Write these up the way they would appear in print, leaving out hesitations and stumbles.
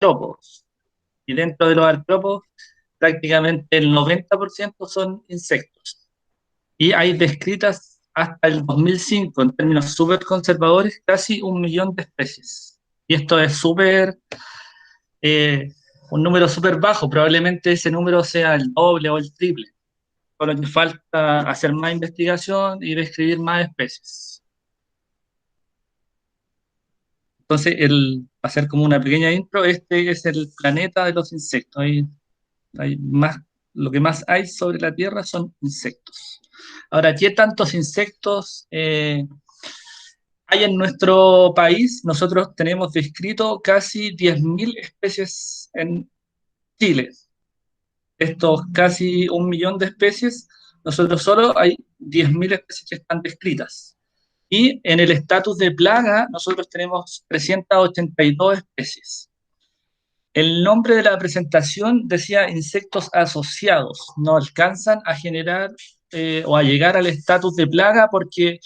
artrópodos. Y dentro de los artrópodos, prácticamente el 90% son insectos. Y hay descritas hasta el 2005, en términos súper conservadores, casi 1 millón de especies. Y esto es eh, un número súper bajo, probablemente ese número sea el doble o el triple, por lo que falta hacer más investigación y describir más especies. Entonces, hacer como una pequeña intro, este es el planeta de los insectos. Hay más, lo que más hay sobre la Tierra son insectos. Ahora, ¿qué tantos insectos hay en nuestro país? Nosotros tenemos descrito casi 10.000 especies en Chile. Estos casi 1 millón de especies, nosotros solo hay 10.000 especies que están descritas. Y en el estatus de plaga, nosotros tenemos 382 especies. El nombre de la presentación decía insectos asociados. No alcanzan a generar o a llegar al estatus de plaga porque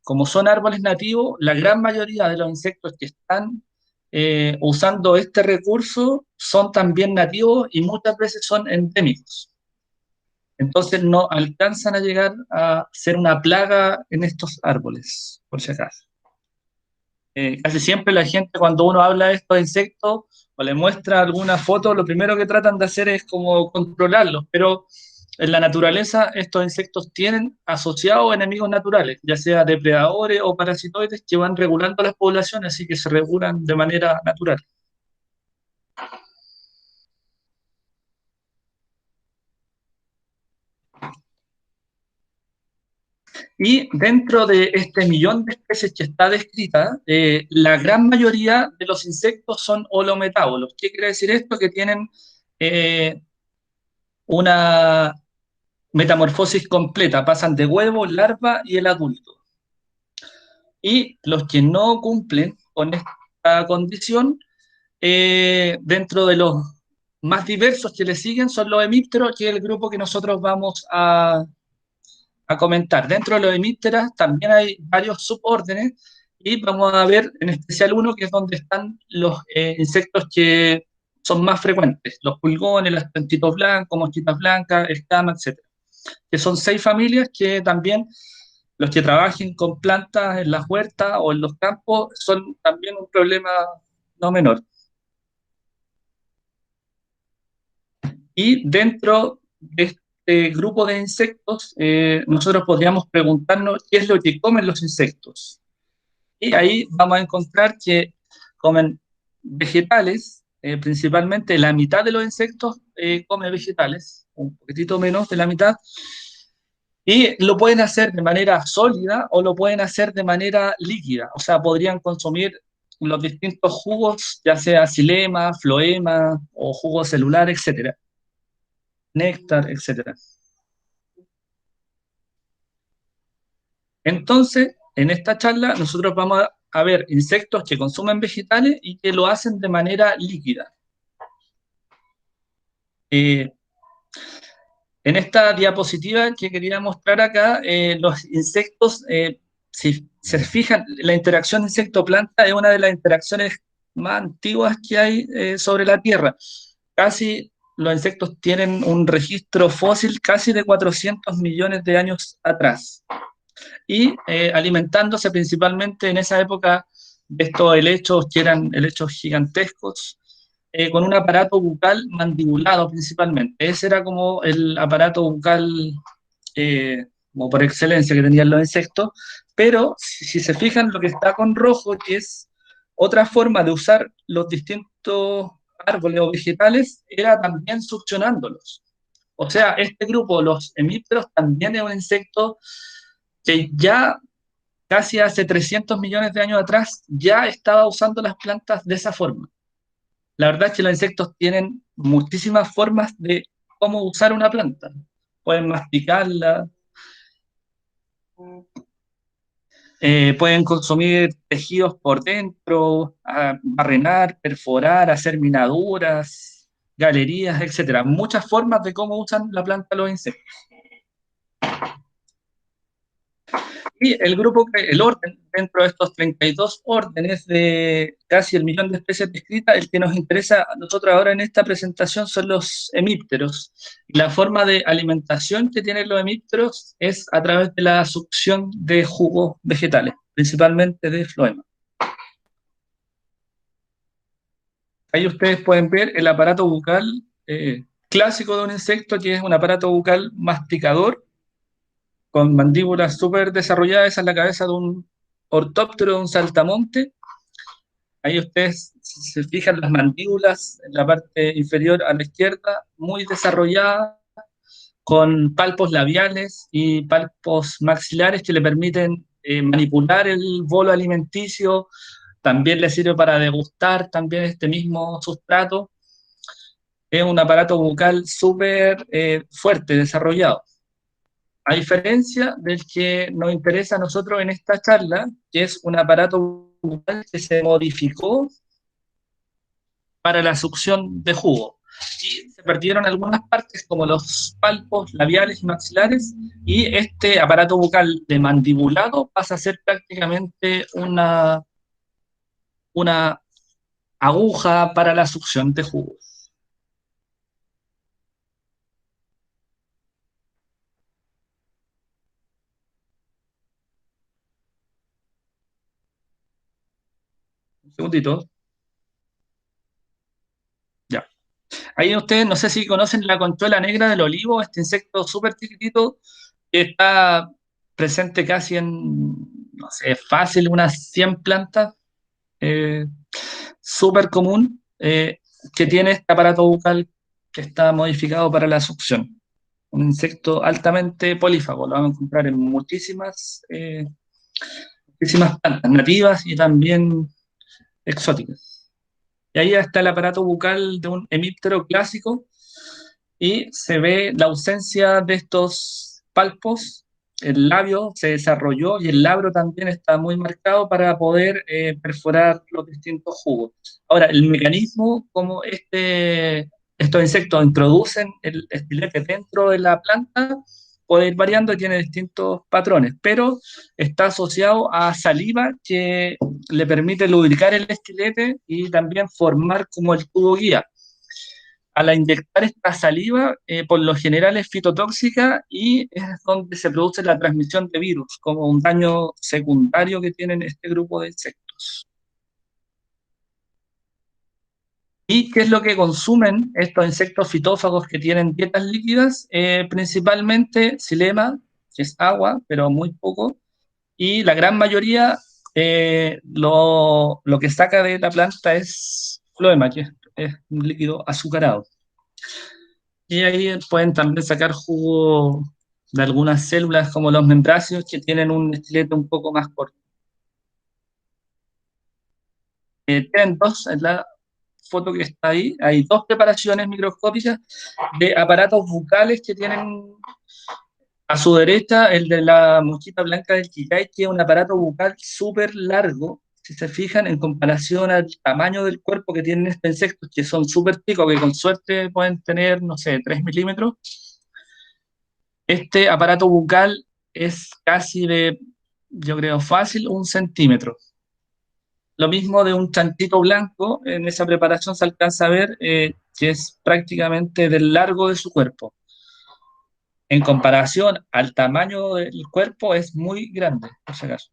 como son árboles nativos, la gran mayoría de los insectos que están usando este recurso son también nativos y muchas veces son endémicos. Entonces no alcanzan a llegar a ser una plaga en estos árboles, por si acaso. Casi siempre la gente cuando uno habla de estos insectos o le muestra alguna foto, lo primero que tratan de hacer es como controlarlos, pero en la naturaleza estos insectos tienen asociados enemigos naturales, ya sea depredadores o parasitoides que van regulando las poblaciones, así que se regulan de manera natural. Y dentro de este millón de especies que está descrita, la gran mayoría de los insectos son holometábolos. ¿Qué quiere decir esto? Que tienen eh, una metamorfosis completa, pasan de huevo, larva y el adulto. Y los que no cumplen con esta condición, dentro de los más diversos que le siguen, son los hemípteros, que es el grupo que nosotros vamos a comentar. Dentro de los hemípteras también hay varios subórdenes y vamos a ver en especial uno que es donde están los insectos que son más frecuentes, los pulgones, las plantitos blancos, mosquitas blancas, escamas, etcétera, que son 6 familias que también los que trabajen con plantas en las huertas o en los campos son también un problema no menor. Y dentro de este grupo de insectos, nosotros podríamos preguntarnos qué es lo que comen los insectos. Y ahí vamos a encontrar que comen vegetales, principalmente la mitad de los insectos come vegetales, un poquitito menos de la mitad, y lo pueden hacer de manera sólida o lo pueden hacer de manera líquida. O sea, podrían consumir los distintos jugos, ya sea xilema, floema o jugo celular, etcétera, néctar, etcétera. Entonces, en esta charla nosotros vamos a ver insectos que consumen vegetales y que lo hacen de manera líquida. Eh, En esta diapositiva que quería mostrar acá, los insectos, si se fijan, la interacción insecto-planta es una de las interacciones más antiguas que hay sobre la Tierra. Casi los insectos tienen un registro fósil casi de 400 millones de años atrás. Y alimentándose principalmente en esa época de estos helechos que eran helechos gigantescos, con un aparato bucal mandibulado principalmente. Ese era como el aparato bucal como por excelencia que tenían los insectos, pero si se fijan lo que está con rojo, que es otra forma de usar los distintos árboles o vegetales, era también succionándolos. O sea, este grupo, los hemípteros, también es un insecto que ya casi hace 300 millones de años atrás ya estaba usando las plantas de esa forma. La verdad es que los insectos tienen muchísimas formas de cómo usar una planta. Pueden masticarla, pueden consumir tejidos por dentro, barrenar, perforar, hacer minaduras, galerías, etcétera. Muchas formas de cómo usan la planta los insectos. Y el grupo, el orden, dentro de estos 32 órdenes de casi el millón de especies descritas, el que nos interesa a nosotros ahora en esta presentación son los hemípteros. La forma de alimentación que tienen los hemípteros es a través de la succión de jugos vegetales, principalmente de floema. Ahí ustedes pueden ver el aparato bucal clásico de un insecto, que es un aparato bucal masticador con mandíbulas súper desarrolladas. Esa es la cabeza de un ortóptero, de un saltamonte. Ahí ustedes se fijan las mandíbulas en la parte inferior a la izquierda, muy desarrolladas, con palpos labiales y palpos maxilares que le permiten manipular el bolo alimenticio. También le sirve para degustar también este mismo sustrato. Es un aparato bucal súper fuerte, desarrollado. A diferencia del que nos interesa a nosotros en esta charla, que es un aparato bucal que se modificó para la succión de jugo. Y se perdieron algunas partes como los palpos labiales y maxilares, y este aparato bucal de mandibulado pasa a ser prácticamente una aguja para la succión de jugo. Un segundito, ya. Ahí ustedes, no sé si conocen la conchuela negra del olivo, este insecto súper chiquitito que está presente casi en, no sé, fácil, unas 100 plantas, eh, súper común, que tiene este aparato bucal que está modificado para la succión. Un insecto altamente polífago, lo vamos a encontrar en muchísimas plantas nativas y también exóticas. Y ahí está el aparato bucal de un hemíptero clásico, y se ve la ausencia de estos palpos. El labio se desarrolló y el labro también está muy marcado para poder perforar los distintos jugos. Ahora, el mecanismo como estos insectos introducen el estilete dentro de la planta puede ir variando y tiene distintos patrones, pero está asociado a saliva que le permite lubricar el estilete y también formar como el tubo guía. Al inyectar esta saliva, por lo general es fitotóxica y es donde se produce la transmisión de virus, como un daño secundario que tienen este grupo de insectos. ¿Y qué es lo que consumen estos insectos fitófagos que tienen dietas líquidas? Principalmente xilema, que es agua, pero muy poco, y la gran mayoría lo que saca de la planta es floema, que es un líquido azucarado. Y ahí pueden también sacar jugo de algunas células como los membráceos que tienen un esqueleto un poco más corto. Tienen dos, en la foto que está ahí, hay dos preparaciones microscópicas de aparatos bucales que tienen a su derecha el de la mosquita blanca del quillay, que es un aparato bucal súper largo, si se fijan, en comparación al tamaño del cuerpo que tienen estos insectos, que son súper chicos, que con suerte pueden tener, no sé, 3 milímetros. Este aparato bucal es casi de, yo creo, fácil, 1 centímetro. Lo mismo de un chanchito blanco, en esa preparación se alcanza a ver que es prácticamente del largo de su cuerpo. En comparación al tamaño del cuerpo es muy grande, por si acaso.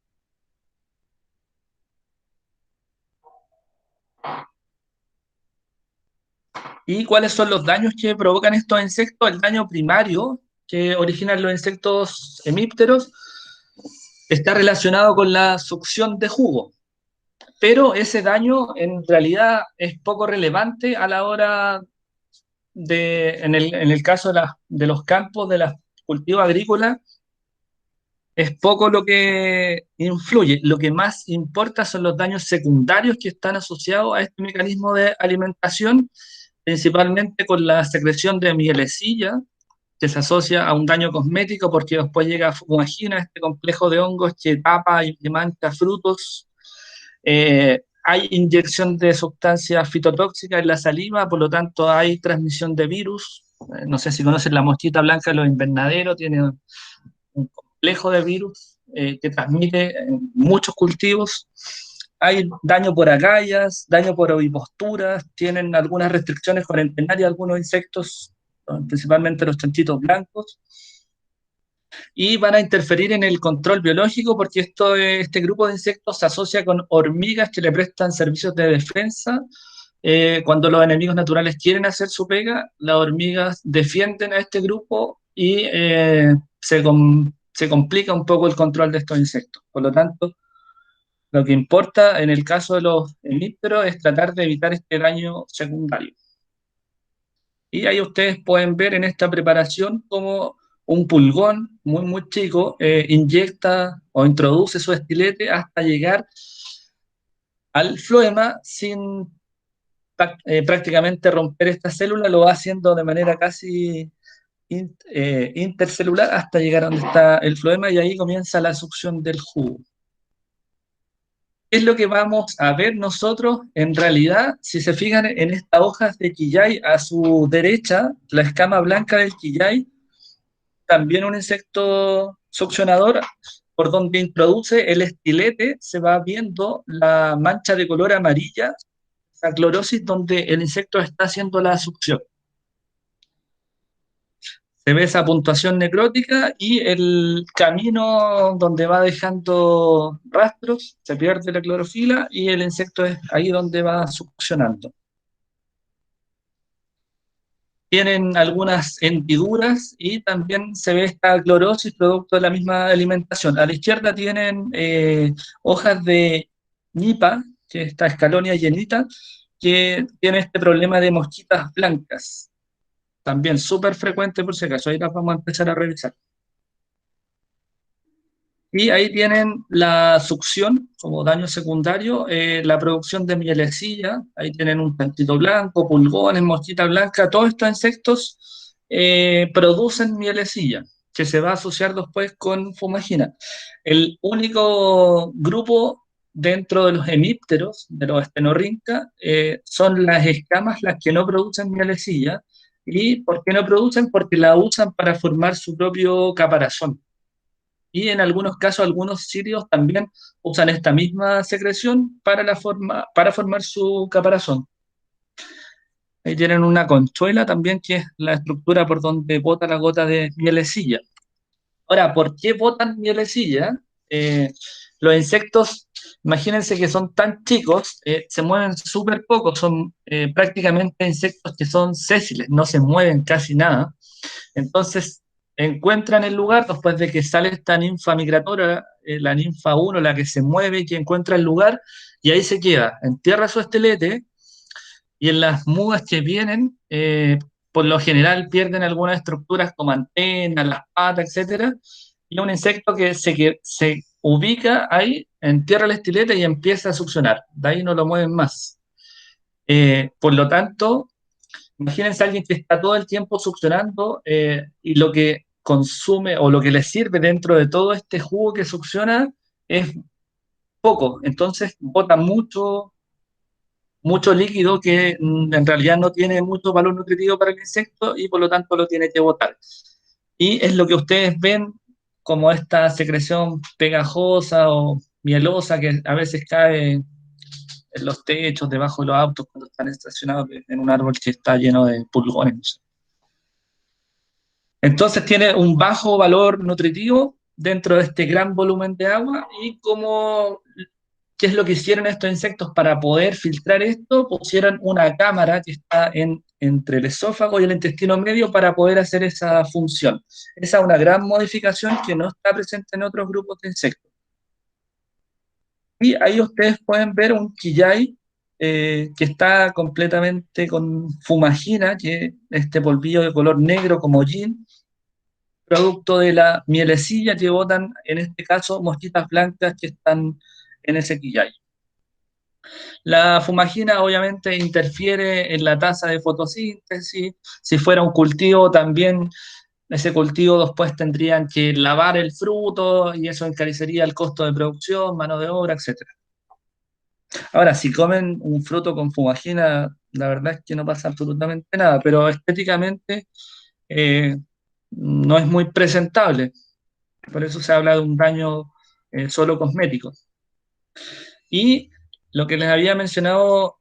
¿Y cuáles son los daños que provocan estos insectos? El daño primario que originan los insectos hemípteros está relacionado con la succión de jugo, pero ese daño en realidad es poco relevante a la hora en el caso de los campos, de los cultivos agrícolas, es poco lo que influye. Lo que más importa son los daños secundarios que están asociados a este mecanismo de alimentación, principalmente con la secreción de mielecilla, que se asocia a un daño cosmético porque después llega fumagina, este complejo de hongos que tapa y que mancha frutos. Hay inyección de sustancias fitotóxicas en la saliva, por lo tanto hay transmisión de virus. No sé si conocen la mosquita blanca de los invernaderos, tiene un complejo de virus. que transmite en muchos cultivos. Hay daño por agallas, daño por oviposturas, tienen algunas restricciones cuarentarias algunos insectos, principalmente los chanchitos blancos, y van a interferir en el control biológico porque este grupo de insectos se asocia con hormigas que le prestan servicios de defensa. Cuando los enemigos naturales quieren hacer su pega, las hormigas defienden a este grupo y se complica un poco el control de estos insectos. Por lo tanto, lo que importa en el caso de los hemípteros es tratar de evitar este daño secundario. Y ahí ustedes pueden ver en esta preparación cómo un pulgón muy, muy chico inyecta o introduce su estilete hasta llegar al floema sin prácticamente romper esta célula, lo va haciendo de manera casi intercelular hasta llegar a donde está el floema y ahí comienza la succión del jugo. ¿Qué es lo que vamos a ver nosotros? En realidad, si se fijan en estas hojas de quillay a su derecha, la escama blanca del quillay, también un insecto succionador, por donde introduce el estilete, se va viendo la mancha de color amarilla, la clorosis, donde el insecto está haciendo la succión. Se ve esa puntuación necrótica y el camino donde va dejando rastros, se pierde la clorofila y el insecto es ahí donde va succionando. Tienen algunas hendiduras y también se ve esta clorosis producto de la misma alimentación. A la izquierda tienen hojas de ñipa, que es esta escalonia llenita, que tiene este problema de mosquitas blancas. También súper frecuente por si acaso, ahí las vamos a empezar a revisar. Y ahí tienen la succión como daño secundario, la producción de mielecilla, ahí tienen un tantito blanco, pulgones, mosquita blanca, todos estos insectos producen mielecilla, que se va a asociar después con fumagina. El único grupo dentro de los hemípteros, de los estenorrinca, son las escamas las que no producen mielecilla. ¿Y por qué no producen? Porque la usan para formar su propio caparazón. Y en algunos casos, algunos sitios también usan esta misma secreción para formar su caparazón. Ahí tienen una conchuela también, que es la estructura por donde bota la gota de mielecilla. Ahora, ¿por qué botan mielecilla? Los insectos, imagínense que son tan chicos, se mueven súper poco, son prácticamente insectos que son sésiles, no se mueven casi nada. Entonces, encuentran el lugar después de que sale esta ninfa migratoria, la ninfa uno, la que se mueve y que encuentra el lugar, y ahí se queda, entierra su estelete, y en las mudas que vienen, por lo general pierden algunas estructuras como antenas, las patas, etcétera, y un insecto que se ubica ahí, entierra el estilete y empieza a succionar, de ahí no lo mueven más. Por lo tanto, imagínense a alguien que está todo el tiempo succionando y lo que consume o lo que le sirve dentro de todo este jugo que succiona es poco. Entonces bota mucho, mucho líquido que en realidad no tiene mucho valor nutritivo para el insecto y por lo tanto lo tiene que botar. Y es lo que ustedes ven como esta secreción pegajosa o mielosa que a veces cae en los techos, debajo de los autos cuando están estacionados en un árbol que está lleno de pulgones, no sé. Entonces tiene un bajo valor nutritivo dentro de este gran volumen de agua y ¿qué es lo que hicieron estos insectos para poder filtrar esto? Pusieron una cámara que está entre el esófago y el intestino medio para poder hacer esa función. Esa es una gran modificación que no está presente en otros grupos de insectos. Y ahí ustedes pueden ver un quillay que está completamente con fumagina, que es este polvillo de color negro como gin, producto de la mielecilla que botan, en este caso, mosquitas blancas que están en ese quillay. La fumagina obviamente interfiere en la tasa de fotosíntesis. Si fuera un cultivo, también ese cultivo después tendrían que lavar el fruto y eso encarecería el costo de producción, mano de obra, etcétera. Ahora, si comen un fruto con fumagina, la verdad es que no pasa absolutamente nada, pero estéticamente eh, no es muy presentable. Por eso se habla de un daño solo cosméticos. Y lo que les había mencionado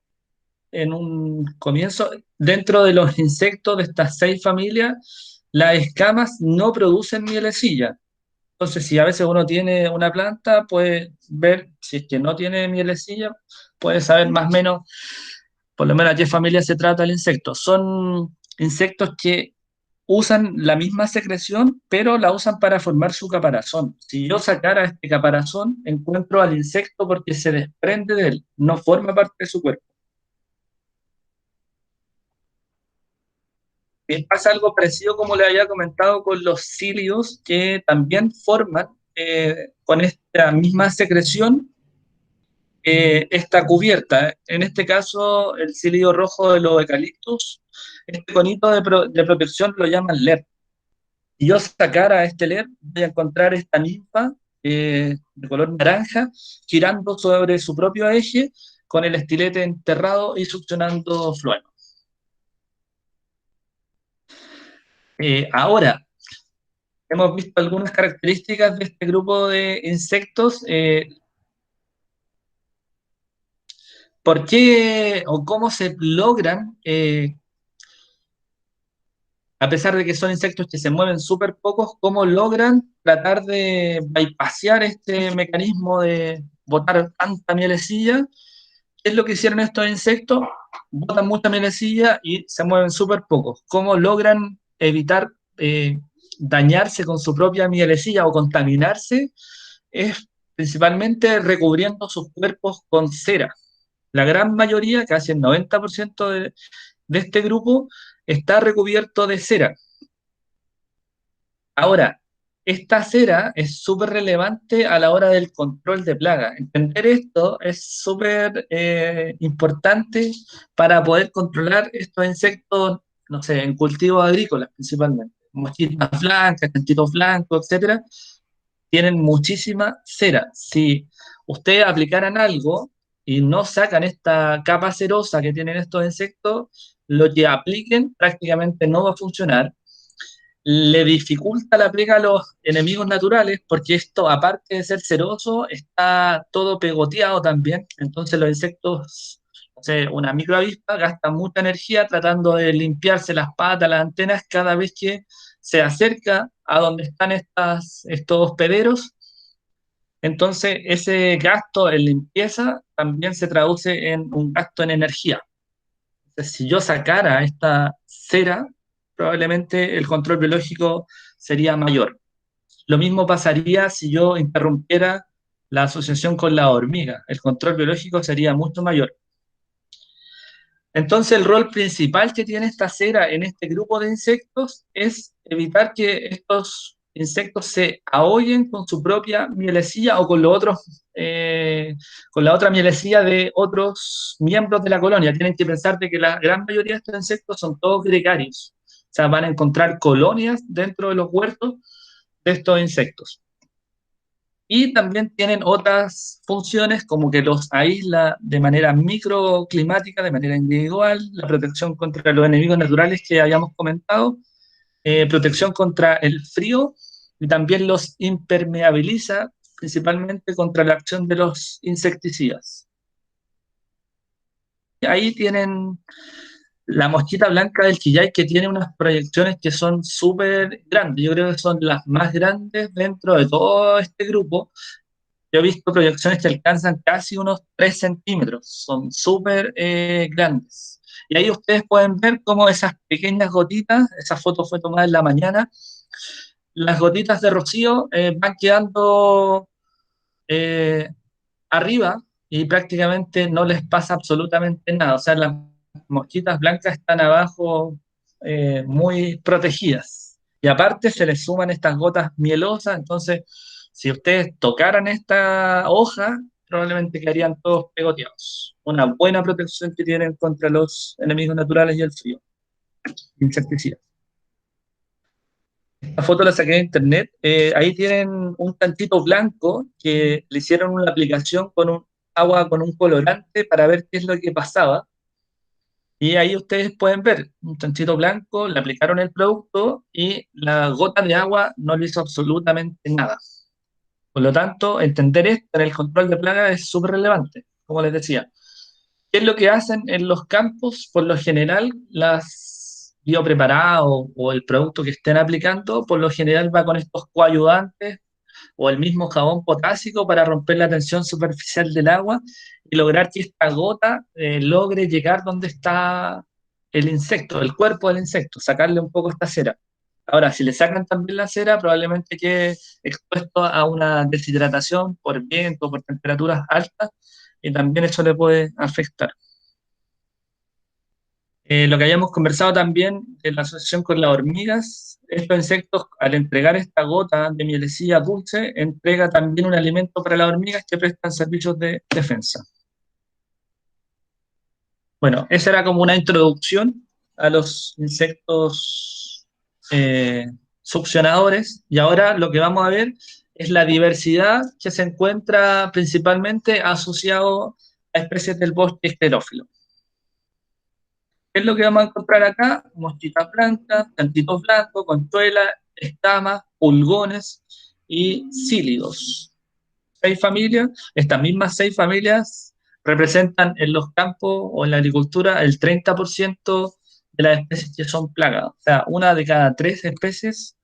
en un comienzo, dentro de los insectos de estas 6 familias, las escamas no producen mielecilla. Entonces, si a veces uno tiene una planta, puede ver si es que no tiene mielecilla, puede saber más o menos, por lo menos a qué familia se trata el insecto. Son insectos que usan la misma secreción, pero la usan para formar su caparazón. Si yo sacara este caparazón, encuentro al insecto porque se desprende de él, no forma parte de su cuerpo. Pasa algo parecido como le había comentado con los cilios, que también forman con esta misma secreción esta cubierta. En este caso, el cilio rojo de los eucaliptus, este conito de protección lo llaman LER. Si yo sacara este LER, voy a encontrar esta ninfa de color naranja girando sobre su propio eje con el estilete enterrado y succionando flujo. Ahora, hemos visto algunas características de este grupo de insectos. ¿Por qué o cómo se logran, a pesar de que son insectos que se mueven súper pocos, cómo logran tratar de bypassear este mecanismo de botar tanta mielecilla? ¿Qué es lo que hicieron estos insectos? Botan mucha mielecilla y se mueven súper pocos. ¿Cómo logran evitar dañarse con su propia mielecilla o contaminarse? Es principalmente recubriendo sus cuerpos con cera. La gran mayoría, casi el 90% de este grupo, está recubierto de cera. Ahora, esta cera es súper relevante a la hora del control de plaga. Entender esto es súper importante para poder controlar estos insectos, no sé, en cultivos agrícolas principalmente. Mosquitas blancas, cantitos blancos, etcétera, tienen muchísima cera. Si ustedes aplicaran algo y no sacan esta capa cerosa que tienen estos insectos, lo que apliquen prácticamente no va a funcionar. Le dificulta la pega a los enemigos naturales porque esto, aparte de ser ceroso, está todo pegoteado también. Entonces los insectos, o sea, una microavispa gasta mucha energía tratando de limpiarse las patas, las antenas cada vez que se acerca a donde están estos hospederos. Entonces ese gasto en limpieza también se traduce en un gasto en energía. Entonces, si yo sacara esta cera, probablemente el control biológico sería mayor. Lo mismo pasaría si yo interrumpiera la asociación con la hormiga. El control biológico sería mucho mayor. Entonces, el rol principal que tiene esta cera en este grupo de insectos es evitar que estos insectos se ahoguen con su propia mielecilla o con los otros, con la otra mielecilla de otros miembros de la colonia. Tienen que pensar de que la gran mayoría de estos insectos son todos gregarios. O sea, van a encontrar colonias dentro de los huertos de estos insectos. Y también tienen otras funciones como que los aísla de manera microclimática, de manera individual, la protección contra los enemigos naturales que habíamos comentado, protección contra el frío y también los impermeabiliza principalmente contra la acción de los insecticidas. Ahí tienen la mosquita blanca del Quillay, que tiene unas proyecciones que son súper grandes. Yo creo que son las más grandes dentro de todo este grupo. Yo he visto proyecciones que alcanzan casi unos 3 centímetros, son súper grandes. Y ahí ustedes pueden ver cómo esas pequeñas gotitas, esa foto fue tomada en la mañana, las gotitas de rocío van quedando eh, arriba y prácticamente no les pasa absolutamente nada. O sea, las mosquitas blancas están abajo muy protegidas. Y aparte se les suman estas gotas mielosas, entonces si ustedes tocaran esta hoja, probablemente quedarían todos pegoteados. Una buena protección que tienen contra los enemigos naturales y el frío. Insecticidas. La foto la saqué de internet. Ahí tienen un tantito blanco que le hicieron una aplicación con un agua con un colorante para ver qué es lo que pasaba. Y ahí ustedes pueden ver un tantito blanco, le aplicaron el producto y la gota de agua no le hizo absolutamente nada. Por lo tanto, entender esto en el control de plagas es súper relevante, como les decía. ¿Qué es lo que hacen en los campos? Por lo general, las biopreparados o el producto que estén aplicando, por lo general va con estos coayudantes o el mismo jabón potásico para romper la tensión superficial del agua y lograr que esta gota logre llegar donde está el insecto, el cuerpo del insecto, sacarle un poco esta cera. Ahora, si le sacan también la cera, probablemente quede expuesto a una deshidratación por viento, por temperaturas altas, y también eso le puede afectar. Lo que habíamos conversado también en la asociación con las hormigas, estos insectos, al entregar esta gota de mielecilla dulce, entrega también un alimento para las hormigas que prestan servicios de defensa. Bueno, esa era como una introducción a los insectos eh, succionadores, y ahora lo que vamos a ver es la diversidad que se encuentra principalmente asociado a especies del bosque esclerófilo. ¿Qué es lo que vamos a encontrar acá? Mosquitas blancas, cantitos blancos, conchuelas, escamas, pulgones y cílidos. 6 familias, estas mismas 6 familias representan en los campos o en la agricultura el 30% de las especies que son plagas. O sea, una de cada 3 especies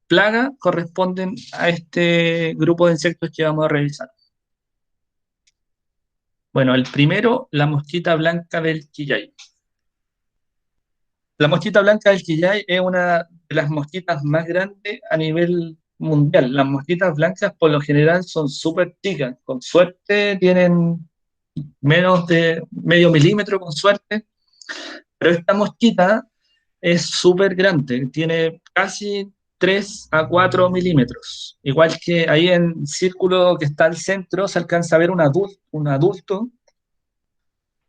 plaga corresponden a este grupo de insectos que vamos a revisar. Bueno, el primero, la mosquita blanca del quillay. La mosquita blanca del quillay es una de las mosquitas más grandes a nivel mundial. Las mosquitas blancas por lo general son súper chicas, con suerte tienen menos de medio milímetro, con suerte, pero esta mosquita es súper grande, tiene casi 3 a 4 milímetros. Igual que ahí en el círculo que está al centro se alcanza a ver un adulto,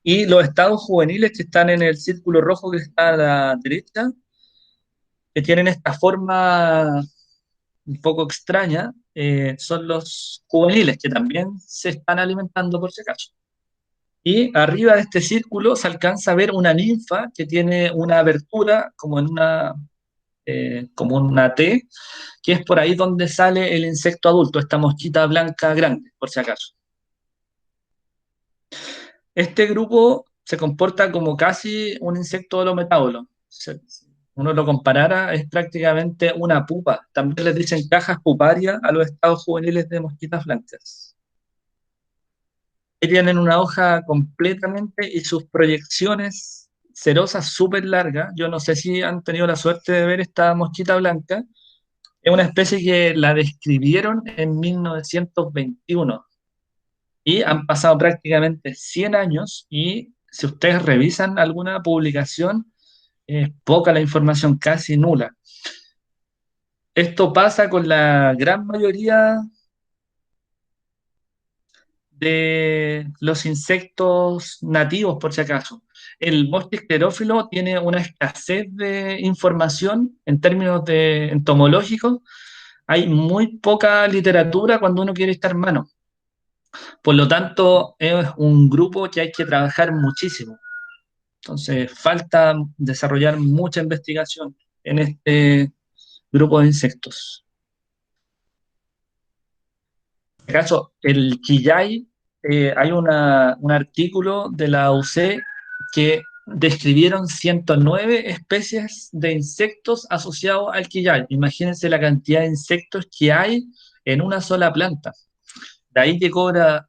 y los estados juveniles que están en el círculo rojo que está a la derecha, que tienen esta forma un poco extraña, son los juveniles, que también se están alimentando por si acaso. Y arriba de este círculo se alcanza a ver una ninfa que tiene una abertura como una T, que es por ahí donde sale el insecto adulto, esta mosquita blanca grande, por si acaso. Este grupo se comporta como casi un insecto holometábulo. Si uno lo comparara, es prácticamente una pupa. También les dicen cajas puparias a los estados juveniles de mosquitas blancas. Y tienen una hoja completamente y sus proyecciones cerosas súper largas. Yo no sé si han tenido la suerte de ver esta mosquita blanca. Es una especie que la describieron en 1921 y han pasado prácticamente 100 años, y si ustedes revisan alguna publicación, es poca la información, casi nula. Esto pasa con la gran mayoría de los insectos nativos, por si acaso. El bosque esclerófilo tiene una escasez de información en términos de entomológicos. Hay muy poca literatura cuando uno quiere estar mano. Por lo tanto, es un grupo que hay que trabajar muchísimo. Entonces, falta desarrollar mucha investigación en este grupo de insectos. En este caso, el quillay, hay un artículo de la UC que describieron 109 especies de insectos asociados al quillay. Imagínense la cantidad de insectos que hay en una sola planta. De ahí que cobra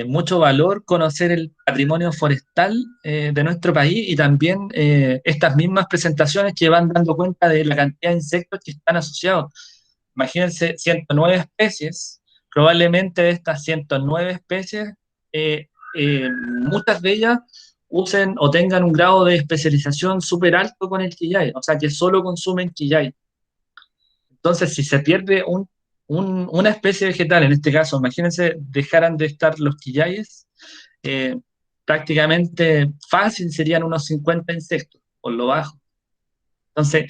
mucho valor conocer el patrimonio forestal de nuestro país, y también estas mismas presentaciones que van dando cuenta de la cantidad de insectos que están asociados. Imagínense 109 especies, probablemente de estas 109 especies, muchas de ellas usen o tengan un grado de especialización súper alto con el quillay, o sea que solo consumen quillay. Entonces, si se pierde una especie vegetal, en este caso, imagínense, dejaran de estar los quillayes, eh, prácticamente fácil serían unos 50 insectos, por lo bajo. Entonces,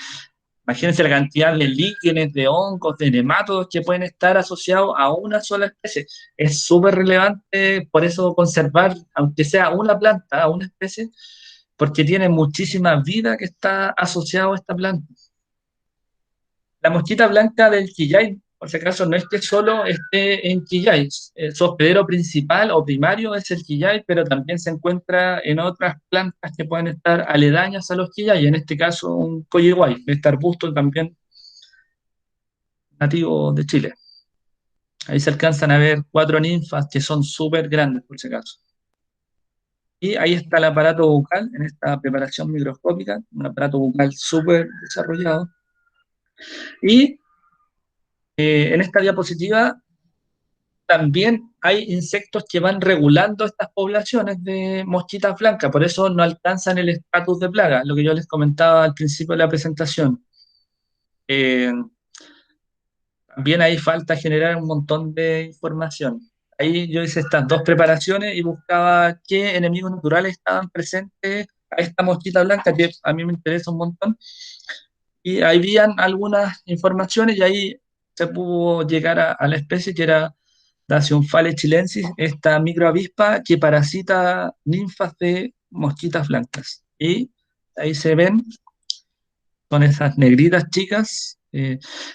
imagínense la cantidad de líquenes, de hongos, de nematodos que pueden estar asociados a una sola especie. Es súper relevante, por eso, conservar, aunque sea una planta, a una especie, porque tiene muchísima vida que está asociada a esta planta. La mosquita blanca del quillay, por si acaso, no es que solo esté en Quillay. Su hospedero principal o primario es el Quillay, pero también se encuentra en otras plantas que pueden estar aledañas a los Quillay, en este caso un coyihuay, este arbusto también nativo de Chile. Ahí se alcanzan a ver cuatro ninfas que son súper grandes, por si acaso. Y ahí está el aparato bucal en esta preparación microscópica, un aparato bucal súper desarrollado. Y en esta diapositiva también hay insectos que van regulando estas poblaciones de mosquitas blancas, por eso no alcanzan el estatus de plaga, lo que yo les comentaba al principio de la presentación. Eh, También ahí falta generar un montón de información. Ahí yo hice estas dos preparaciones y buscaba qué enemigos naturales estaban presentes a esta mosquita blanca, que a mí me interesa un montón. Y ahí habían algunas informaciones y ahí se pudo llegar a la especie que era Dasyonphale chilensis, esta microavispa que parasita ninfas de mosquitas blancas. Y ahí se ven, son esas negritas chicas.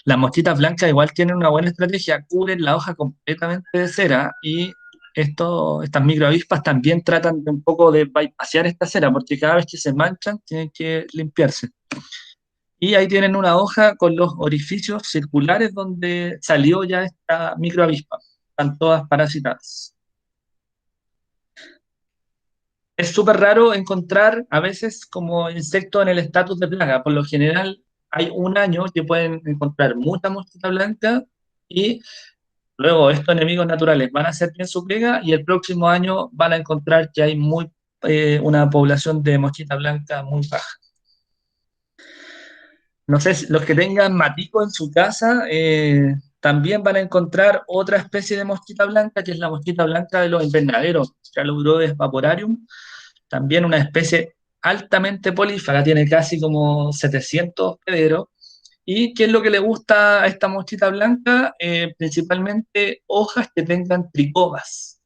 Las mosquitas blancas igual tienen una buena estrategia, cubren la hoja completamente de cera y estas microavispas también tratan de un poco de bypassear esta cera porque cada vez que se manchan tienen que limpiarse. Y ahí tienen una hoja con los orificios circulares donde salió ya esta microavispa. Están todas parasitadas. Es súper raro encontrar a veces como insectos en el estatus de plaga. Por lo general hay un año que pueden encontrar mucha mosquita blanca y luego estos enemigos naturales van a hacer bien su pega y el próximo año van a encontrar que hay una población de mosquita blanca muy baja. No sé, los que tengan matico en su casa también van a encontrar otra especie de mosquita blanca, que es la mosquita blanca de los invernaderos, Caloburodes vaporarium, también una especie altamente polífaga, tiene casi como 700 hospederos. ¿Y qué es lo que le gusta a esta mosquita blanca? Principalmente hojas que tengan tricomas.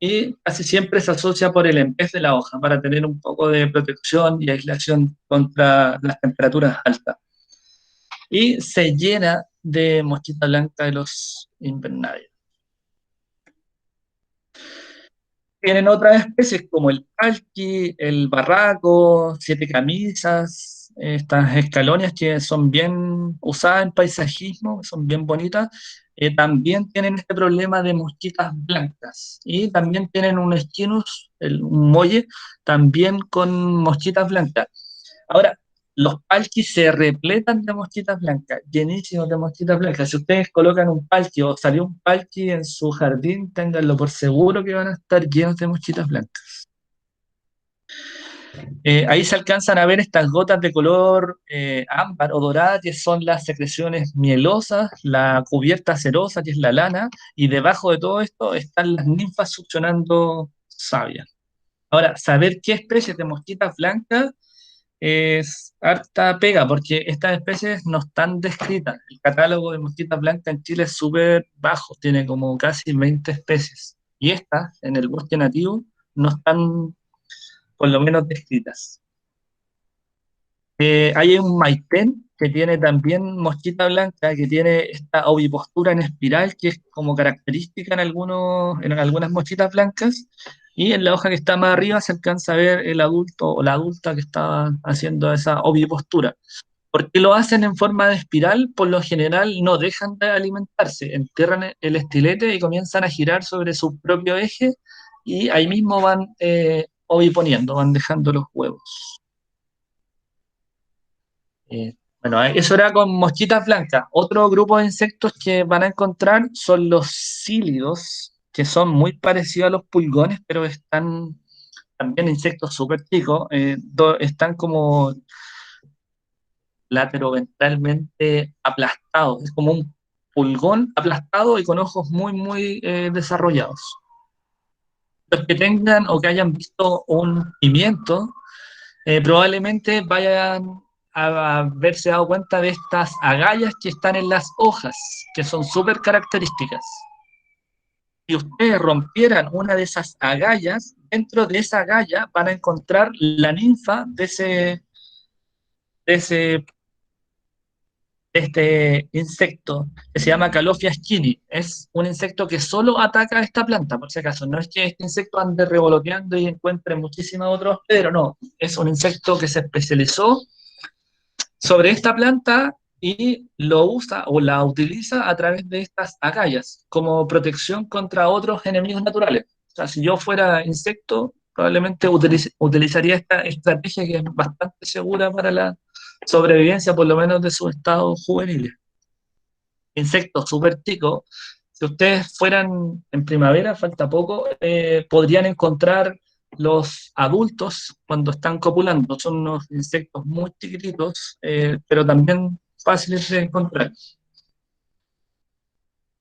Y casi siempre se asocia por el en vez de la hoja, para tener un poco de protección y aislación contra las temperaturas altas y se llena de mosquita blanca de los invernaderios. Tienen otras especies como el palqui, el barraco, siete camisas, estas escalonias que son bien usadas en paisajismo, son bien bonitas. También tienen este problema de mosquitas blancas y también tienen un esquinus, un molle, también con mosquitas blancas. Ahora, los palquis se repletan de mosquitas blancas, llenísimos de mosquitas blancas. Si ustedes colocan un palqui o salió un palqui en su jardín, ténganlo por seguro que van a estar llenos de mosquitas blancas. Ahí se alcanzan a ver estas gotas de color ámbar o dorada, que son las secreciones mielosas, la cubierta cerosa, que es la lana, y debajo de todo esto están las ninfas succionando savia. Ahora, saber qué especies de mosquitas blancas es harta pega, porque estas especies no están descritas. El catálogo de mosquitas blancas en Chile es súper bajo, tiene como casi 20 especies. Y estas, en el bosque nativo, no están por lo menos descritas. Hay un maitén que tiene también mosquita blanca, que tiene esta ovipostura en espiral, que es como característica en algunas mosquitas blancas, y en la hoja que está más arriba se alcanza a ver el adulto o la adulta que está haciendo esa ovipostura. ¿Por qué lo hacen en forma de espiral? Por lo general no dejan de alimentarse, entierran el estilete y comienzan a girar sobre su propio eje, y ahí mismo van oviponiendo, van dejando los huevos. Bueno, eso era con mosquitas blancas. Otro grupo de insectos que van a encontrar son los cílidos, que son muy parecidos a los pulgones, pero están también insectos súper chicos. Están como lateroventralmente aplastados. Es como un pulgón aplastado y con ojos muy, muy desarrollados. Los que tengan o que hayan visto un pimiento probablemente vayan a haberse dado cuenta de estas agallas que están en las hojas, que son súper características. Si ustedes rompieran una de esas agallas, dentro de esa agalla van a encontrar la ninfa de ese de este insecto que se llama Calofia skinny. Es un insecto que solo ataca a esta planta, por si acaso. No es que este insecto ande revoloteando y encuentre muchísimos otros, pero no. Es un insecto que se especializó sobre esta planta y lo usa o la utiliza a través de estas agallas como protección contra otros enemigos naturales. O sea, si yo fuera insecto, probablemente utilizaría esta estrategia que es bastante segura para la sobrevivencia, por lo menos de sus estados juveniles. Insectos súper chicos, si ustedes fueran en primavera, falta poco, podrían encontrar los adultos cuando están copulando. Son unos insectos muy chiquititos, pero también fáciles de encontrar.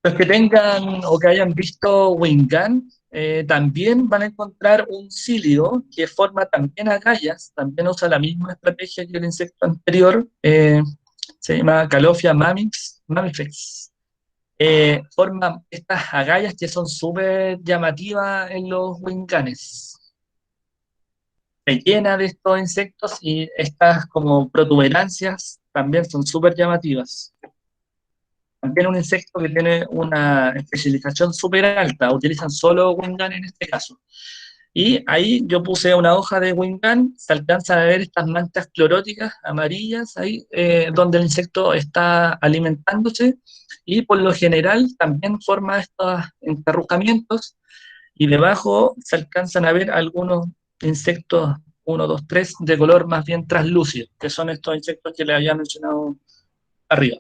Los que tengan o que hayan visto Wingan, también van a encontrar un cílido que forma también agallas, también usa la misma estrategia que el insecto anterior, se llama Calofia mamifex. Forman estas agallas que son súper llamativas en los Winganes. Se llena de estos insectos y estas como protuberancias también son súper llamativas. También un insecto que tiene una especialización súper alta, utilizan solo Wingan en este caso. Y ahí yo puse una hoja de Wingan, se alcanzan a ver estas manchas cloróticas amarillas ahí, donde el insecto está alimentándose, y por lo general también forma estos enterrucamientos, y debajo se alcanzan a ver algunos insectos, uno, dos, tres, de color más bien translúcido, que son estos insectos que les había mencionado arriba.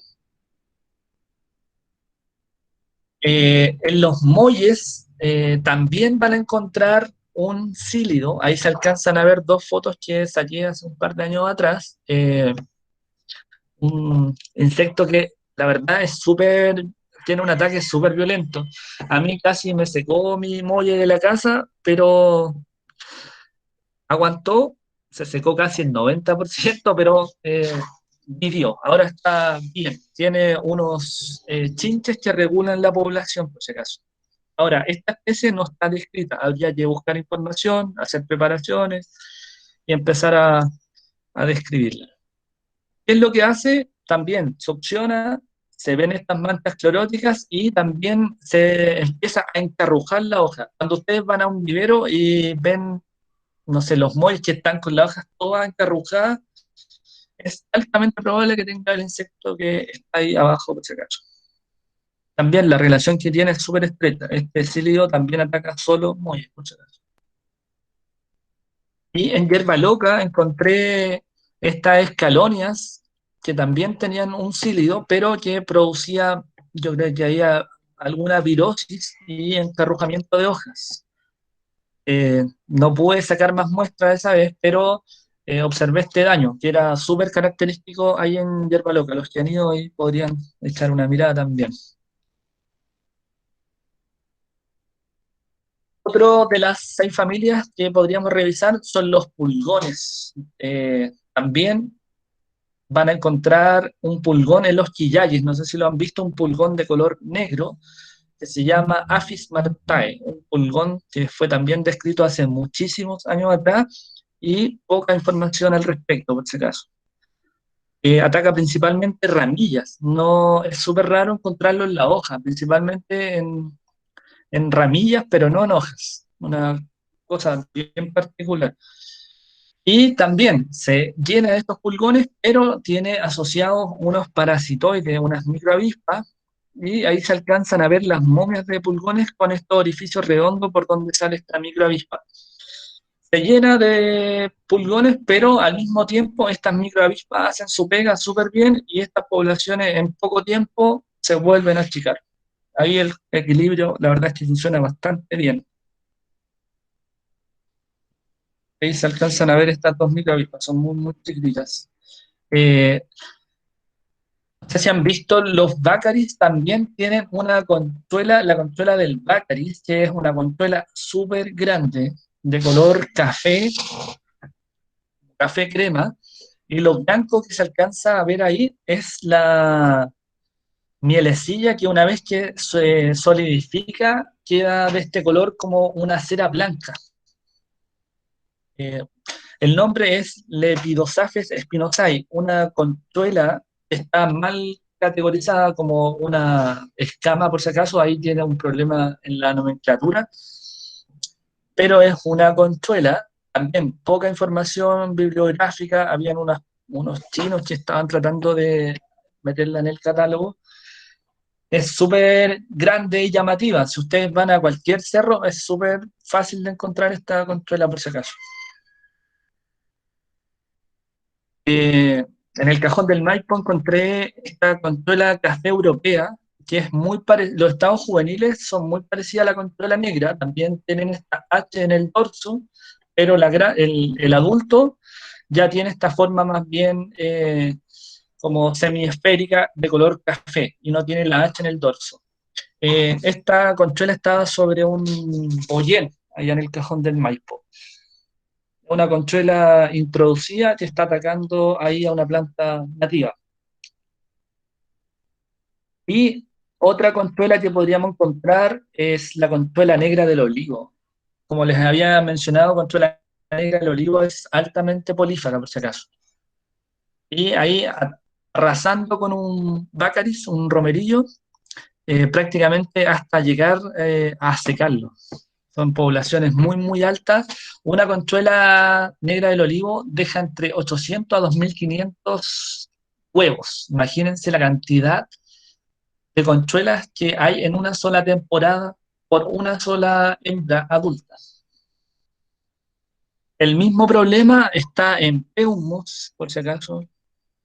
En los muelles también van a encontrar un cílido. Ahí se alcanzan a ver dos fotos que saqué hace un par de años atrás. Un insecto que la verdad es súper, tiene un ataque súper violento. A mí casi me secó mi muelle de la casa, pero aguantó, se secó casi el 90%, pero vivió. Ahora está bien. Tiene unos chinches que regulan la población, por si acaso. Ahora, esta especie no está descrita, habría que buscar información, hacer preparaciones y empezar a describirla. ¿Qué es lo que hace? También succiona, se ven estas manchas cloróticas y también se empieza a encarrujar la hoja. Cuando ustedes van a un vivero y ven, no sé, los molles que están con las hojas todas encarrujadas, es altamente probable que tenga el insecto que está ahí abajo, por si acaso. También la relación que tiene es súper estrecha. Este cílido también ataca solo molles, por si acaso. Y en Yerba Loca encontré estas escalonias que también tenían un cílido, pero que producía, yo creo que había alguna virosis y encarrujamiento de hojas. No pude sacar más muestras esa vez, pero observé este daño, que era súper característico ahí en Yerba Loca. Los que han ido ahí podrían echar una mirada también. Otro de las 6 familias que podríamos revisar son los pulgones. También van a encontrar un pulgón en los quillayes, no sé si lo han visto, un pulgón de color negro que se llama Apis martae, un pulgón que fue también descrito hace muchísimos años atrás y poca información al respecto, por si acaso. Ataca principalmente ramillas, no es súper raro encontrarlo en la hoja, principalmente en ramillas, pero no en hojas, una cosa bien particular. Y también se llena de estos pulgones, pero tiene asociados unos parasitoides, unas microavispas, y ahí se alcanzan a ver las momias de pulgones con estos orificios redondos por donde sale esta microavispa. Se llena de pulgones, pero al mismo tiempo estas microavispas hacen su pega súper bien y estas poblaciones en poco tiempo se vuelven a achicar. Ahí el equilibrio, la verdad es que funciona bastante bien. Ahí se alcanzan a ver estas dos microavispas, son muy, muy chiquititas. Eh, no sé si han visto, los Baccaris también tienen una conchuela, la conchuela del Baccaris, que es una conchuela súper grande, de color café, café crema, y lo blanco que se alcanza a ver ahí es la mielecilla que una vez que se solidifica queda de este color como una cera blanca. Eh, el nombre es Lepidosaphes spinosae, una conchuela que está mal categorizada como una escama, por si acaso, ahí tiene un problema en la nomenclatura, pero es una conchuela, también poca información bibliográfica, habían unos chinos que estaban tratando de meterla en el catálogo. Es súper grande y llamativa. Si ustedes van a cualquier cerro, es súper fácil de encontrar esta conchuela, por si acaso. En el cajón del Maipo encontré esta conchuela café europea, que es muy parecida. Los estados juveniles son muy parecidos a la conchuela negra, también tienen esta H en el dorso, pero el adulto ya tiene esta forma más bien como semiesférica de color café y no tiene la H en el dorso. Esta conchuela estaba sobre un boyén allá en el cajón del Maipo. Una conchuela introducida que está atacando ahí a una planta nativa. Y otra conchuela que podríamos encontrar es la conchuela negra del olivo. Como les había mencionado, conchuela negra del olivo es altamente polífaga, por si acaso. Y ahí arrasando con un bácaris, un romerillo, prácticamente hasta llegar a secarlo. Son poblaciones muy, muy altas. Una conchuela negra del olivo deja entre 800 a 2.500 huevos. Imagínense la cantidad de conchuelas que hay en una sola temporada por una sola hembra adulta. El mismo problema está en Peumos, por si acaso.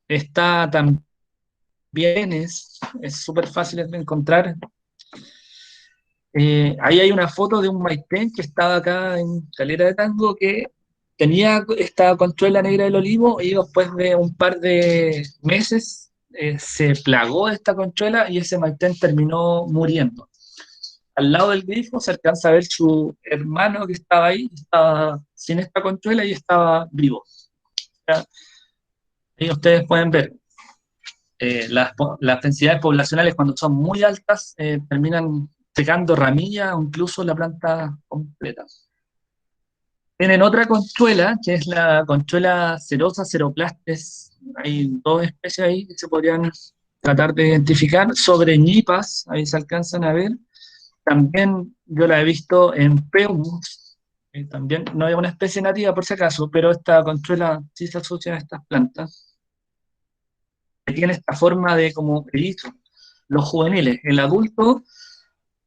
Está también, es súper fácil de encontrar. Ahí hay una foto de un maitén que estaba acá en Calera de Tango que tenía esta conchuela negra del olivo y después de un par de meses se plagó de esta conchuela y ese maitén terminó muriendo. Al lado del grifo se alcanza a ver su hermano que estaba ahí, estaba sin esta conchuela y estaba vivo. ¿Ya? Ahí ustedes pueden ver las densidades poblacionales cuando son muy altas terminan secando ramillas o incluso la planta completa. Tienen otra conchuela, que es la conchuela cerosa ceroplastes. Hay dos especies ahí que se podrían tratar de identificar. Sobre ñipas, ahí se alcanzan a ver. También yo la he visto en Peumus, también no es una especie nativa por si acaso, pero esta conchuela sí se asocia a estas plantas, que tiene esta forma de como erizo. Los juveniles, el adulto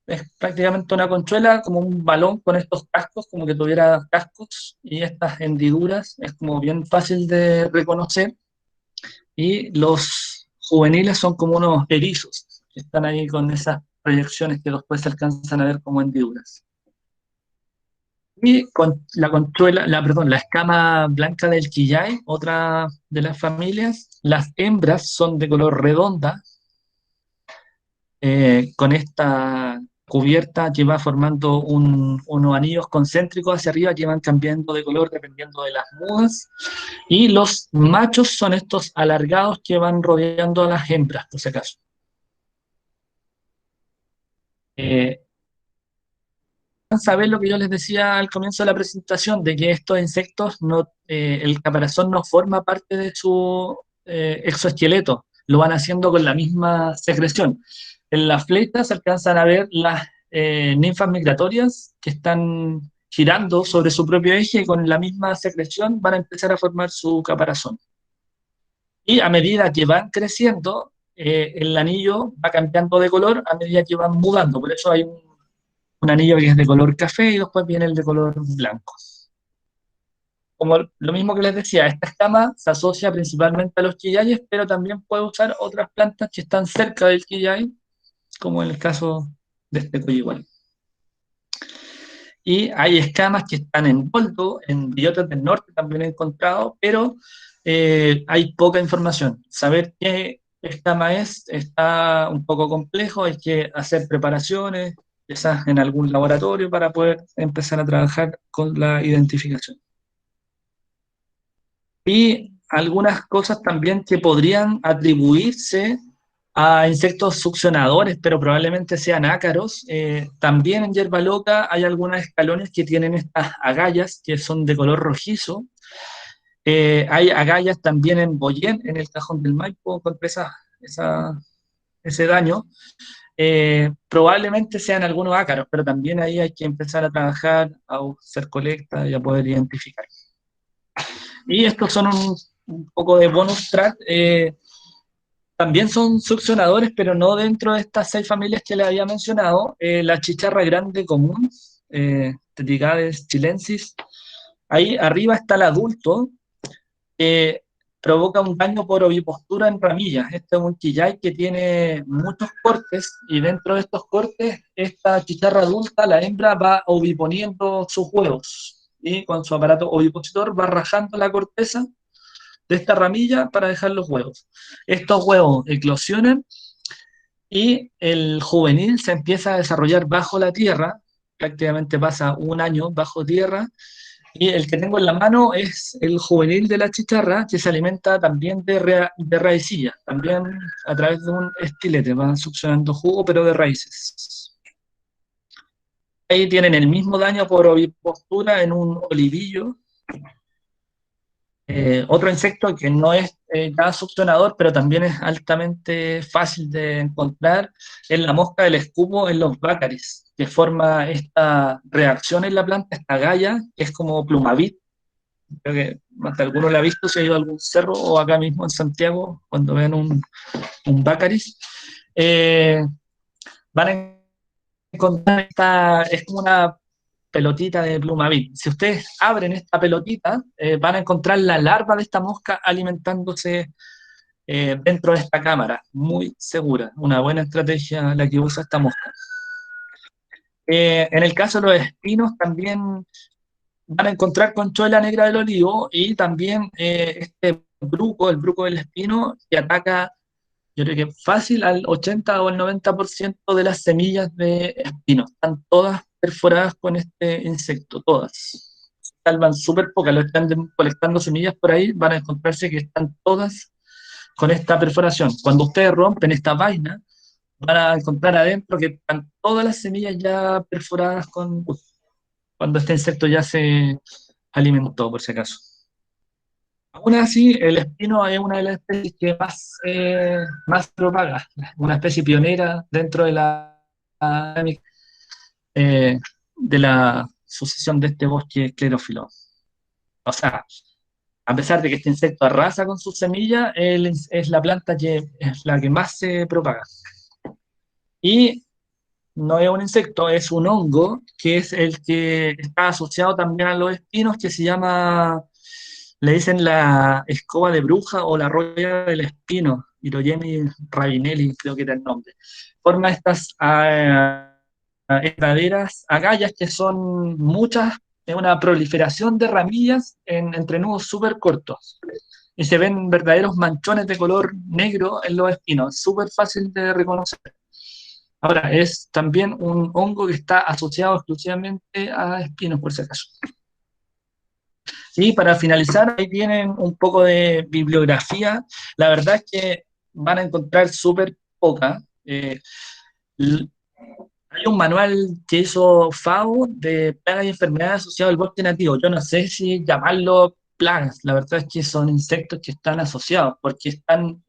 es prácticamente una conchuela, como un balón con estos cascos, como que tuviera cascos, y estas hendiduras es como bien fácil de reconocer, y los juveniles son como unos erizos, que están ahí con esas proyecciones que después se alcanzan a ver como hendiduras. Y con la conchuela, perdón, la escama blanca del quillay, otra de las familias, las hembras son de color redonda, con esta cubierta que va formando unos anillos concéntricos hacia arriba que van cambiando de color dependiendo de las mudas. Y los machos son estos alargados que van rodeando a las hembras, por si acaso. Eh, Saber lo que yo les decía al comienzo de la presentación, de que estos insectos, el caparazón no forma parte de su exoesqueleto, lo van haciendo con la misma secreción. En las fletas se alcanzan a ver las ninfas migratorias que están girando sobre su propio eje y con la misma secreción van a empezar a formar su caparazón. Y a medida que van creciendo, el anillo va cambiando de color a medida que van mudando. Por eso hay un anillo que es de color café y después viene el de color blanco. Como lo mismo que les decía, esta escama se asocia principalmente a los quillayes, pero también puede usar otras plantas que están cerca del quillay, como en el caso de este coyigual. Y hay escamas que están en boldo, en biotas del norte también he encontrado, pero hay poca información. Saber qué escama es está un poco complejo, hay que hacer preparaciones, quizás en algún laboratorio para poder empezar a trabajar con la identificación. Y algunas cosas también que podrían atribuirse a insectos succionadores, pero probablemente sean ácaros. También en hierba loca hay algunas escalones que tienen estas agallas que son de color rojizo. Hay agallas también en Boyén, en el Cajón del Maipo, encontré esa ese daño, probablemente sean algunos ácaros, pero también ahí hay que empezar a trabajar, a hacer colecta y a poder identificar. Y estos son un poco de bonus track. También son succionadores, pero no dentro de estas 6 familias que les había mencionado. La chicharra grande común, Tetricades chilensis. Ahí arriba está el adulto, que provoca un daño por ovipostura en ramillas. Este es un quillay que tiene muchos cortes y dentro de estos cortes, esta chicharra adulta, la hembra, va oviponiendo sus huevos y con su aparato ovipositor va rajando la corteza de esta ramilla para dejar los huevos. Estos huevos eclosionan y el juvenil se empieza a desarrollar bajo la tierra, prácticamente pasa un año bajo tierra, y el que tengo en la mano es el juvenil de la chicharra, que se alimenta también de raicilla, también a través de un estilete, van succionando jugo, pero de raíces. Ahí tienen el mismo daño por ovipostura en un olivillo. Otro insecto que no es tan succionador, pero también es altamente fácil de encontrar, es la mosca del escupo en los bácaris, que forma esta reacción en la planta, esta galla, que es como plumavit. Creo que más de alguno la ha visto si ha ido a algún cerro o acá mismo en Santiago, cuando ven un bácaris. Eh, Van a encontrar esta, es como una pelotita de plumavit. Si ustedes abren esta pelotita, van a encontrar la larva de esta mosca alimentándose dentro de esta cámara, muy segura, una buena estrategia la que usa esta mosca. En el caso de los espinos, también van a encontrar conchuela negra del olivo y también este bruco, el bruco del espino, que ataca, yo creo que fácil al 80 o al 90% de las semillas de espino. Están todas perforadas con este insecto, todas. Salvan súper pocas, los que están colectando semillas por ahí, van a encontrarse que están todas con esta perforación. Cuando ustedes rompen esta vaina, van a encontrar adentro que están todas las semillas ya perforadas cuando este insecto ya se alimentó, por si acaso. Aún así, el espino es una de las especies que más propaga, una especie pionera dentro eh, de la sucesión de este bosque esclerófilo. O sea, a pesar de que este insecto arrasa con sus semillas, es la planta que es la que más se propaga. Y no es un insecto, es un hongo, que es el que está asociado también a los espinos, que se llama, le dicen la escoba de bruja o la roya del espino, Irogeny rabinelli, creo que era el nombre. Forma estas enredaderas, agallas, que son muchas, es una proliferación de ramillas en entrenudos súper cortos. Y se ven verdaderos manchones de color negro en los espinos, súper fácil de reconocer. Ahora, es también un hongo que está asociado exclusivamente a espinos, por si acaso. Y para finalizar, ahí tienen un poco de bibliografía. La verdad es que van a encontrar súper poca. Hay un manual que hizo FAO de plagas y enfermedades asociadas al bosque nativo. Yo no sé si llamarlo plagas. La verdad es que son insectos que están asociados, porque están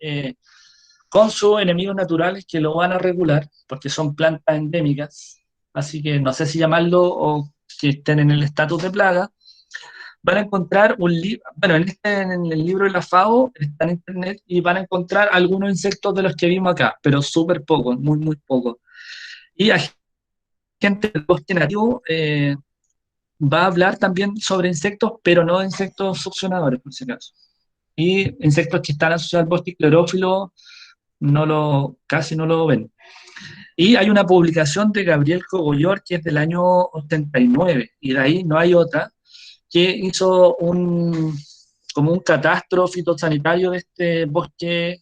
con sus enemigos naturales que lo van a regular, porque son plantas endémicas, así que no sé si llamarlo o que estén en el estatus de plaga. Van a encontrar un libro, bueno, en el libro de la FAO, está en internet, y van a encontrar algunos insectos de los que vimos acá, pero súper pocos, muy, muy pocos. Y hay gente del bosque nativo va a hablar también sobre insectos, pero no insectos succionadores, por si acaso. Y insectos que están asociados al bosque clorófilo, casi no lo ven. Y hay una publicación de Gabriel Cogollor que es del año 89, y de ahí no hay otra, que hizo como un catastro fitosanitario de este bosque,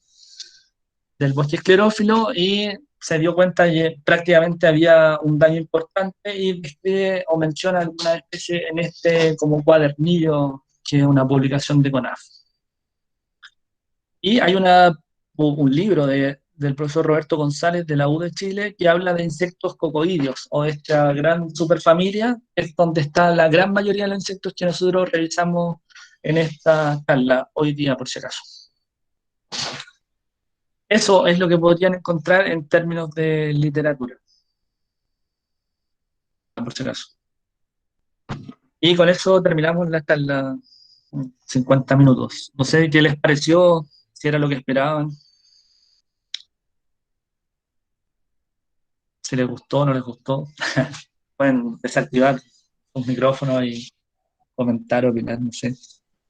del bosque esclerófilo, y se dio cuenta que prácticamente había un daño importante y describe o menciona alguna especie en este como cuadernillo, que es una publicación de CONAF. Y hay un libro del profesor Roberto González de la U de Chile que habla de insectos cocoídeos o de esta gran superfamilia, es donde está la gran mayoría de los insectos que nosotros revisamos en esta charla hoy día, por si acaso. Eso es lo que podrían encontrar en términos de literatura, por si acaso. Y con eso terminamos la charla, 50 minutos. No sé qué les pareció, si era lo que esperaban, si les gustó o no les gustó. Pueden desactivar sus micrófonos y comentar, opinar, no sé.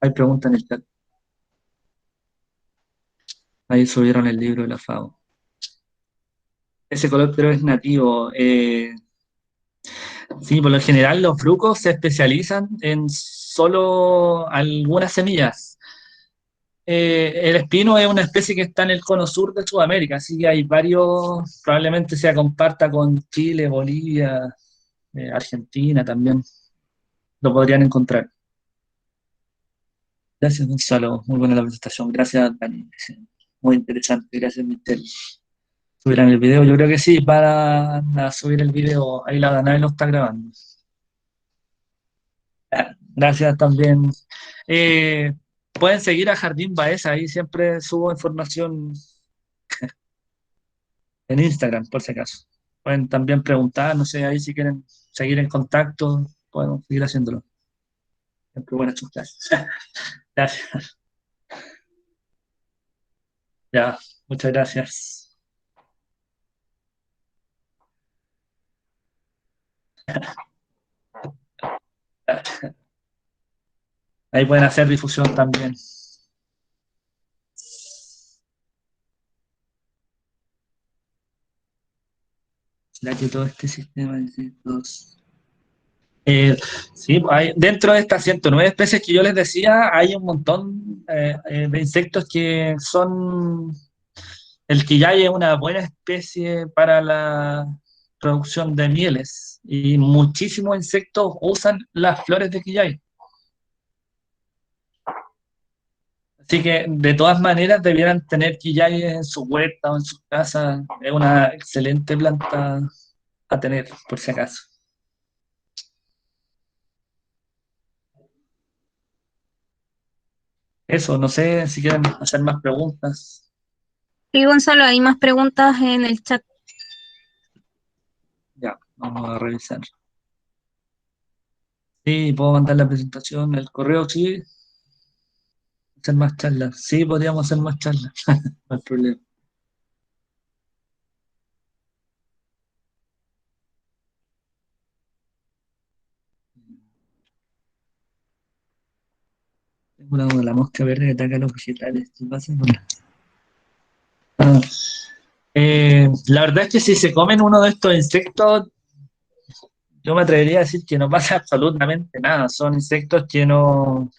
Hay preguntas en el chat. Ahí subieron el libro de la FAO. Ese color pero es nativo. Sí, por lo general los frucos se especializan en solo algunas semillas. El espino es una especie que está en el cono sur de Sudamérica, así que hay varios, probablemente se comparta con Chile, Bolivia, Argentina también, lo podrían encontrar. Gracias, Gonzalo, muy buena la presentación. Gracias, Dani. Sí, muy interesante, gracias, Michelle. ¿Subirán el video? Yo creo que sí, van a subir el video, ahí la Danae lo está grabando. Gracias también. Eh, Pueden seguir a Jardín Baeza, ahí siempre subo información en Instagram, por si acaso. Pueden también preguntar, no sé, ahí si quieren seguir en contacto, podemos seguir haciéndolo. Siempre buenas chuscas. Gracias. Ya, muchas gracias. Ahí pueden hacer difusión también. ¿Será que todo este sistema de insectos? Sí, dentro de estas 109 especies que yo les decía, hay un montón de insectos que son. El quillay es una buena especie para la producción de mieles y muchísimos insectos usan las flores de quillay. Así que de todas maneras debieran tener quillay en su huerta o en sus casas. Es una excelente planta a tener, por si acaso. Eso, no sé si quieren hacer más preguntas. Sí, Gonzalo, hay más preguntas en el chat. Ya, vamos a revisar. Sí, puedo mandar la presentación, el correo, sí, hacer más charlas. Sí, podríamos hacer más charlas, no hay problema. Tengo una duda, la mosca verde que ataca a los vegetales. ¿Qué pasa con la- Ah, la verdad es que si se comen uno de estos insectos, yo me atrevería a decir que no pasa absolutamente nada. Son insectos que no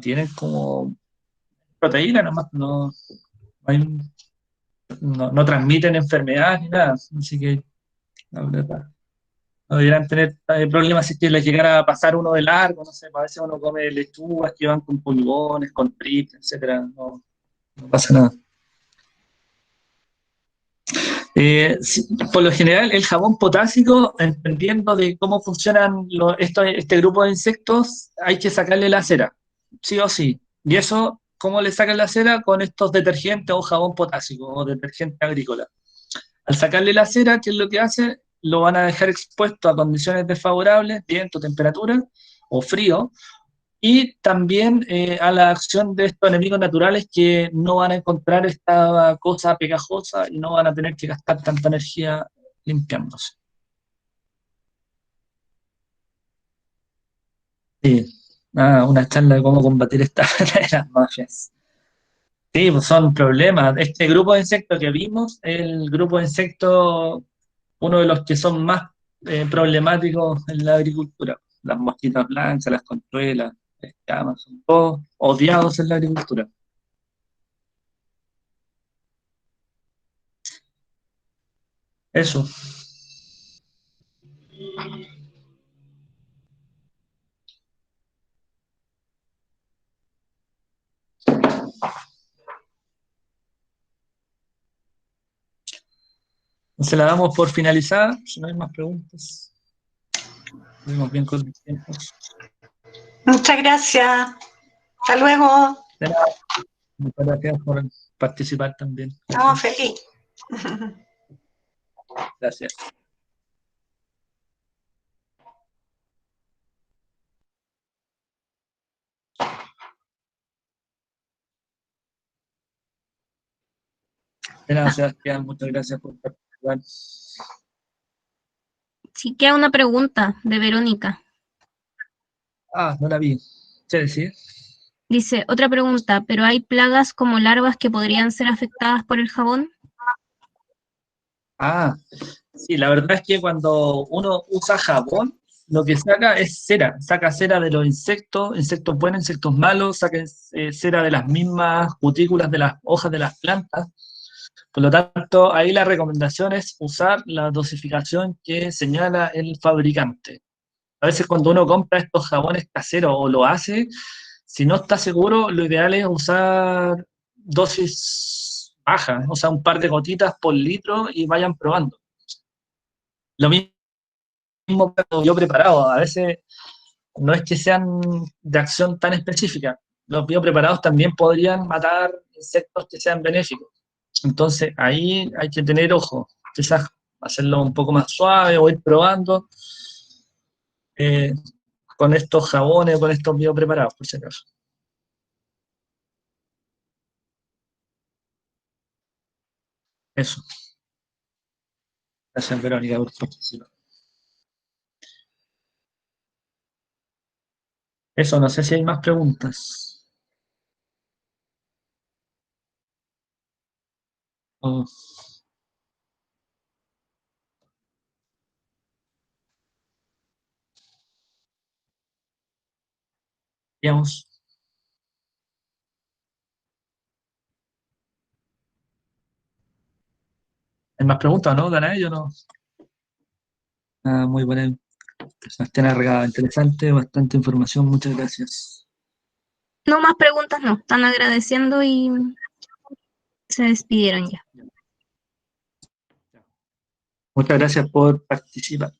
tienen como proteína, nomás hay- no transmiten enfermedades ni nada. Así que la verdad, no deberían tener problemas si es que les llegara a pasar uno de largo, no sé, a veces uno come lechugas que van con pulgones, con trips, etcétera. No pasa nada. Sí, por lo general, el jabón potásico, entendiendo de cómo funcionan este grupo de insectos, hay que sacarle la cera, sí o sí. Y eso, ¿cómo le sacan la cera? Con estos detergentes o jabón potásico o detergente agrícola. Al sacarle la cera, ¿qué es lo que hace? Lo van a dejar expuesto a condiciones desfavorables, viento, temperatura o frío, y también a la acción de estos enemigos naturales que no van a encontrar esta cosa pegajosa y no van a tener que gastar tanta energía limpiándose. Sí, una charla de cómo combatir esta de las mafias. Sí, pues son problemas. Este grupo de insectos que vimos, el grupo de insectos, uno de los que son más problemáticos en la agricultura. Las mosquitas blancas, las conchuelas, las escamas, son todos odiados en la agricultura. Eso. Se la damos por finalizada, si no hay más preguntas. Estuvimos bien con los tiempos. Muchas gracias. Hasta luego. De nada. Muchas gracias por participar también. No, feliz. Gracias. De nada, Sebastián, muchas gracias por participar. Sí, queda una pregunta de Verónica. Ah, no la vi. ¿Qué decir? Dice, otra pregunta, ¿pero hay plagas como larvas que podrían ser afectadas por el jabón? Ah, sí, la verdad es que cuando uno usa jabón, lo que saca es cera, saca cera de los insectos, insectos buenos, insectos malos, saca cera de las mismas cutículas de las hojas de las plantas. Por lo tanto, ahí la recomendación es usar la dosificación que señala el fabricante. A veces cuando uno compra estos jabones caseros o lo hace, si no está seguro, lo ideal es usar dosis bajas, o sea, un par de gotitas por litro y vayan probando. Lo mismo que yo preparado, a veces no es que sean de acción tan específica. Los biopreparados también podrían matar insectos que sean benéficos. Entonces ahí hay que tener ojo, quizás hacerlo un poco más suave o ir probando eh, con estos jabones o con estos biopreparados, por si acaso. Eso. Gracias, Verónica, por participar. Eso, no sé si hay más preguntas. Oh, digamos, ¿hay más preguntas, no? ¿Gana ello no? Ah, muy buena. Sebastián Arregada, interesante, bastante información, muchas gracias. No más preguntas, no. Están agradeciendo y se despidieron ya. Muchas gracias por participar.